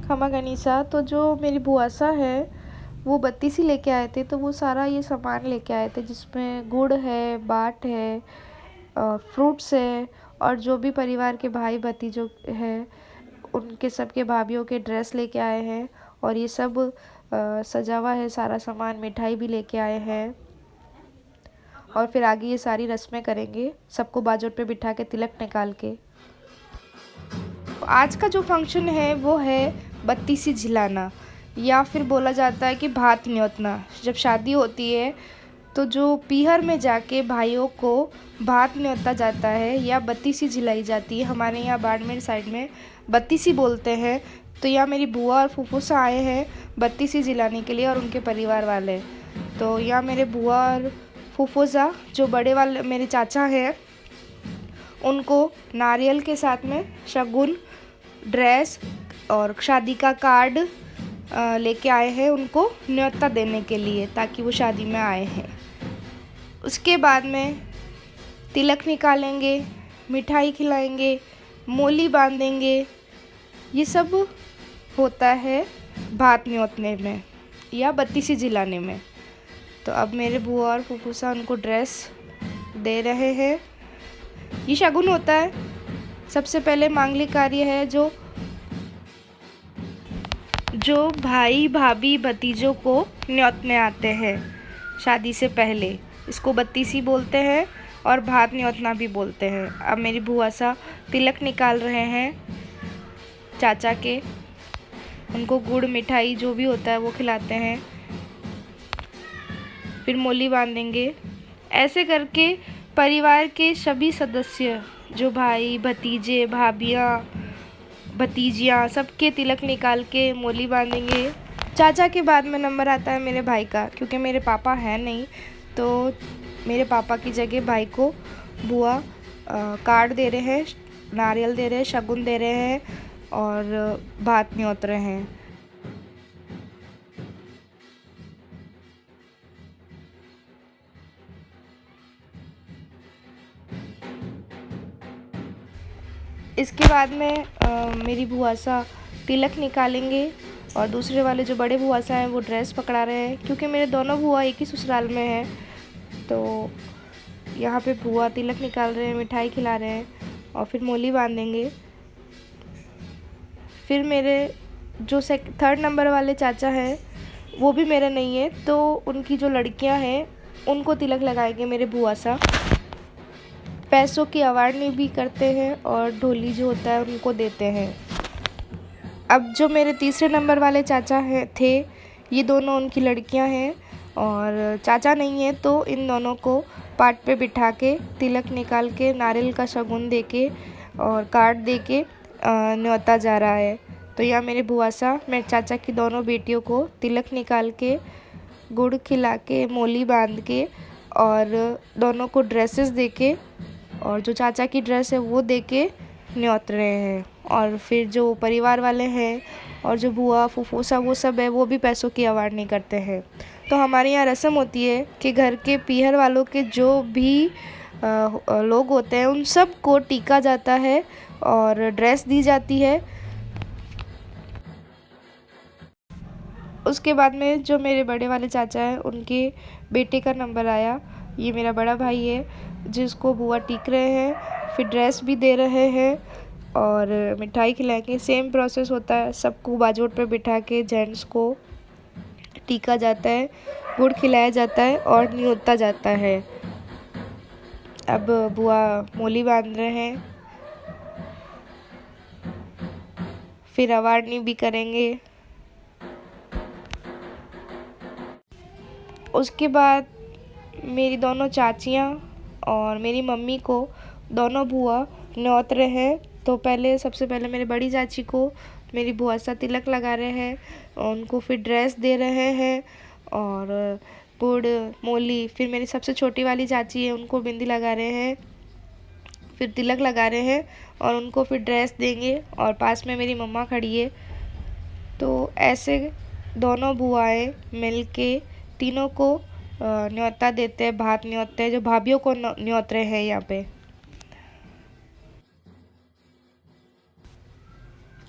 खमा गनीसा। तो जो मेरी बुआसा है वो बत्तीसी लेके आए थे, तो वो सारा ये सामान लेके आए थे जिसमें गुड़ है, बाट है, फ्रूट्स है, और जो भी परिवार के भाई भतीजों है उनके सबके भाभीयों के ड्रेस लेके आए हैं। और ये सब सजा हुआ है सारा सामान, मिठाई भी लेके आए हैं। और फिर आगे ये सारी रस्में करेंगे, सबको बाजोट पे बिठा के तिलक निकाल के। आज का जो फंक्शन है वो है बत्तीसी झिलाना, या फिर बोला जाता है कि भात न्योतना। जब शादी होती है तो जो पीहर में जाके भाइयों को भात न्योता जाता है या बत्तीसी झिलाई जाती है। हमारे यहाँ बाड़मेर साइड में बत्तीसी बोलते हैं। तो यहाँ मेरी बुआ और फूफूसा आए हैं बत्तीसी झिलाने के लिए, और उनके परिवार वाले। तो यहाँ मेरे बुआ और फूफूसा जो बड़े वाले मेरे चाचा हैं उनको नारियल के साथ में शगुन, ड्रेस और शादी का कार्ड लेके आए हैं उनको न्योता देने के लिए, ताकि वो शादी में आए हैं। उसके बाद में तिलक निकालेंगे, मिठाई खिलाएंगे, मोली बांधेंगे। ये सब होता है भात न्योतने में या बत्तीसी जिलाने में। तो अब मेरे बुआ और फूफूसा उनको ड्रेस दे रहे हैं। ये शगुन होता है। सबसे पहले मांगलिक कार्य है जो भाई भाभी भतीजों को न्योतने आते हैं शादी से पहले, इसको बत्तीसी बोलते हैं और भात न्योतना भी बोलते हैं। अब मेरी बुआ सा तिलक निकाल रहे हैं चाचा के, उनको गुड़ मिठाई जो भी होता है वो खिलाते हैं, फिर मोली बांधेंगे। ऐसे करके परिवार के सभी सदस्य, जो भाई भतीजे भाभियाँ भतीजियाँ, सबके तिलक निकाल के मोली बांधेंगे। चाचा के बाद में नंबर आता है मेरे भाई का, क्योंकि मेरे पापा हैं नहीं, तो मेरे पापा की जगह भाई को बुआ कार्ड दे रहे हैं, नारियल दे रहे हैं, शगुन दे रहे हैं और भात न्योत रहे हैं। इसके बाद में मेरी बुआसा तिलक निकालेंगे और दूसरे वाले जो बड़े बुआसा हैं वो ड्रेस पकड़ा रहे हैं, क्योंकि मेरे दोनों बुआ एक ही ससुराल में हैं। तो यहाँ पे बुआ तिलक निकाल रहे हैं, मिठाई खिला रहे हैं और फिर मोली बांधेंगे। फिर मेरे जो थर्ड नंबर वाले चाचा हैं वो भी मेरे नहीं है, तो उनकी जो लड़कियाँ हैं उनको तिलक लगाएंगे मेरे बुआ सा। पैसों की अवार्डनी भी करते हैं और ढोली जो होता है उनको देते हैं। अब जो मेरे तीसरे नंबर वाले चाचा थे, ये दोनों उनकी लड़कियां हैं और चाचा नहीं है, तो इन दोनों को पाट पे बिठा के तिलक निकाल के नारियल का शगुन दे के और कार्ड दे के न्योता जा रहा है। तो यहाँ मेरे बुआसा मेरे चाचा की दोनों बेटियों को तिलक निकाल के, गुड़ खिला के, मोली बांध के और दोनों को ड्रेसेस दे के, और जो चाचा की ड्रेस है वो दे के न्योत रहे हैं। और फिर जो परिवार वाले हैं और जो बुआ फूफूसा वो सब है, वो भी पैसों की अवार्ड नहीं करते हैं। तो हमारे यहाँ रस्म होती है कि घर के पीहर वालों के जो भी लोग होते हैं उन सब को टीका जाता है और ड्रेस दी जाती है। उसके बाद में जो मेरे बड़े वाले चाचा हैं उनके बेटे का नंबर आया। ये मेरा बड़ा भाई है जिसको बुआ टीक रहे हैं, फिर ड्रेस भी दे रहे हैं और मिठाई खिलाएंगे। सेम प्रोसेस होता है, सबको बाजोट पे बिठा के जेंट्स को टीका जाता है, गुड़ खिलाया जाता है और न्योता जाता है। अब बुआ मोली बांध रहे हैं, फिर अवार्डनी भी करेंगे। उसके बाद मेरी दोनों चाचियाँ और मेरी मम्मी को दोनों बुआ न्योत रहे हैं। तो सबसे पहले मेरी बड़ी चाची को मेरी बुआ सा तिलक लगा रहे हैं, उनको फिर ड्रेस दे रहे हैं और गुड़ मोली। फिर मेरी सबसे छोटी वाली चाची है उनको बिंदी लगा रहे हैं, फिर तिलक लगा रहे हैं और उनको फिर ड्रेस देंगे और पास में मेरी मम्मा खड़ी है। तो ऐसे दोनों बुआएं मिलके तीनों को न्योता देते हैं, भात न्योते हैं, जो भाभीयों को न्योत रहे हैं यहाँ पे।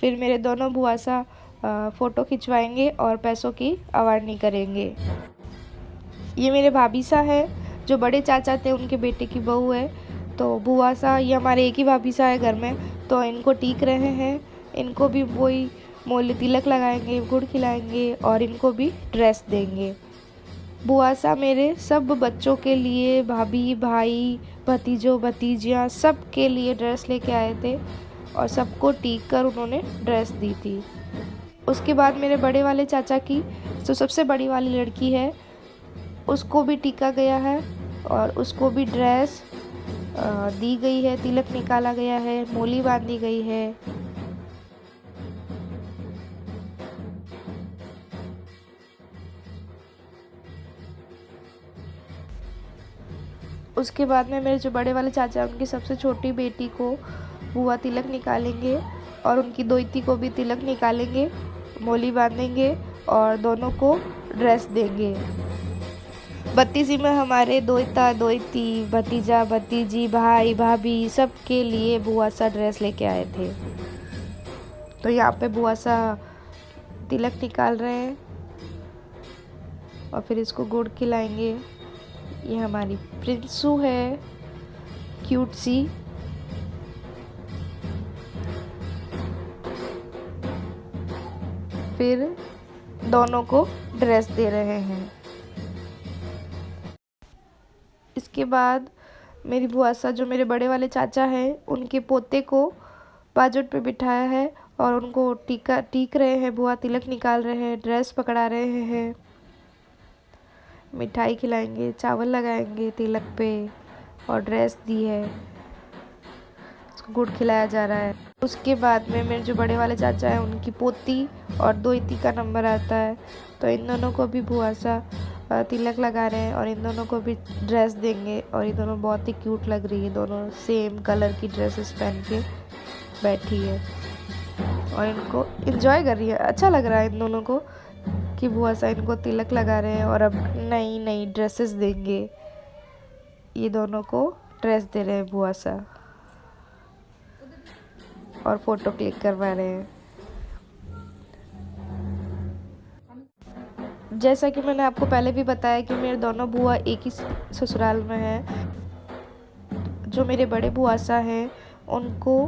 फिर मेरे दोनों बुआसा फ़ोटो खिंचवाएंगे और पैसों की अवारनी करेंगे। ये मेरे भाभी सा है, जो बड़े चाचा थे उनके बेटे की बहू है। तो बुआ सा, ये हमारे एक ही भाभी सा है घर में, तो इनको टीक रहे हैं। इनको भी वही मोले तिलक लगाएंगे, गुड़ खिलाएंगे और इनको भी ड्रेस देंगे। बुआ सा मेरे सब बच्चों के लिए, भाभी भाई भतीजों भतीजियाँ सब के लिए ड्रेस लेके आए थे और सबको टीक कर उन्होंने ड्रेस दी थी। उसके बाद मेरे बड़े वाले चाचा की जो सबसे बड़ी वाली लड़की है, उसको भी टीका गया है और उसको भी ड्रेस दी गई है, तिलक निकाला गया है, मोली बांधी गई है। उसके बाद में मेरे जो बड़े वाले चाचा हैं, उनकी सबसे छोटी बेटी को बुआ तिलक निकालेंगे और उनकी दोइती को भी तिलक निकालेंगे, मोली बांधेंगे और दोनों को ड्रेस देंगे। बत्तीसी में हमारे दोइता दोइती, भतीजा भतीजी, भाई भाभी सब के लिए बुआ सा ड्रेस लेके आए थे। तो यहाँ पे बुआ सा तिलक निकाल रहे हैं और फिर इसको गुड़ खिलाएंगे। ये हमारी प्रिंसू है, क्यूट सी। फिर दोनों को ड्रेस दे रहे हैं। इसके बाद मेरी बुआ सा, जो मेरे बड़े वाले चाचा हैं, उनके पोते को बाजोट पे बिठाया है और उनको टीक रहे हैं। बुआ तिलक निकाल रहे हैं, ड्रेस पकड़ा रहे हैं, मिठाई खिलाएंगे, चावल लगाएंगे तिलक पे और ड्रेस दी है, उसको गुड़ खिलाया जा रहा है। उसके बाद में मेरे जो बड़े वाले चाचा हैं, उनकी पोती और दोइती का नंबर आता है, तो इन दोनों को भी बुआ सा तिलक लगा रहे हैं और इन दोनों को भी ड्रेस देंगे। और ये दोनों बहुत ही क्यूट लग रही है, दोनों सेम कलर की ड्रेसेस पहन के बैठी है और इनको एंजॉय कर रही है। अच्छा लग रहा है इन दोनों को कि बुआ सा इनको तिलक लगा रहे हैं और अब नई नई ड्रेसेस देंगे। ये दोनों को ड्रेस दे रहे हैं बुआ सा और फोटो क्लिक करवा रहे हैं। जैसा कि मैंने आपको पहले भी बताया कि मेरे दोनों बुआ एक ही ससुराल में हैं। जो मेरे बड़े बुआ सा हैं, उनको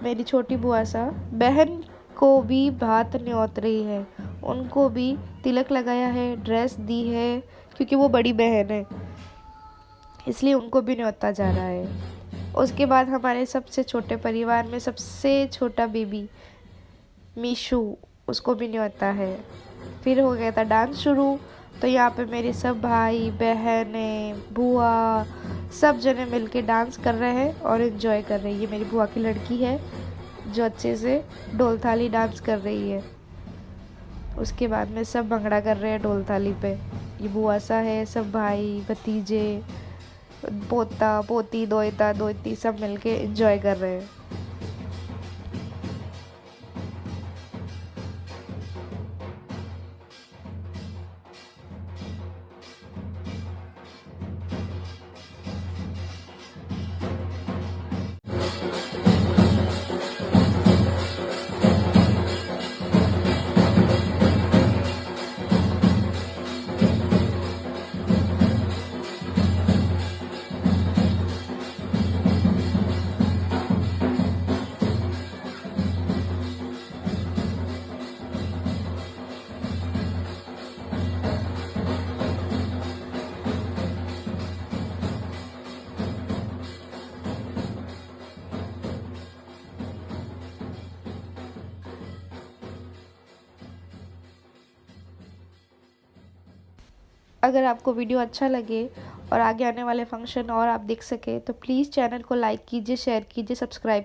मेरी छोटी बुआ सा बहन को भी भात न्योत रही है, उनको भी तिलक लगाया है, ड्रेस दी है, क्योंकि वो बड़ी बहन है इसलिए उनको भी न्योता जा रहा है। उसके बाद हमारे सबसे छोटे परिवार में सबसे छोटा बेबी मीशू, उसको भी न्योता है। फिर हो गया था डांस शुरू, तो यहाँ पे मेरे सब भाई बहनें बुआ सब जने मिलके डांस कर रहे हैं और एंजॉय कर रहे हैं। ये मेरी बुआ की लड़की है जो अच्छे से ढोल थाली डांस कर रही है। उसके बाद में सब भंगड़ा कर रहे हैं ढोल थाली पे। ये बुआ सा है, सब भाई भतीजे, पोता पोती, दोइता दोइती सब मिलके एंजॉय कर रहे हैं। अगर आपको वीडियो अच्छा लगे और आगे आने वाले फंक्शन और आप देख सके तो प्लीज़ चैनल को लाइक कीजिए, शेयर कीजिए, सब्सक्राइब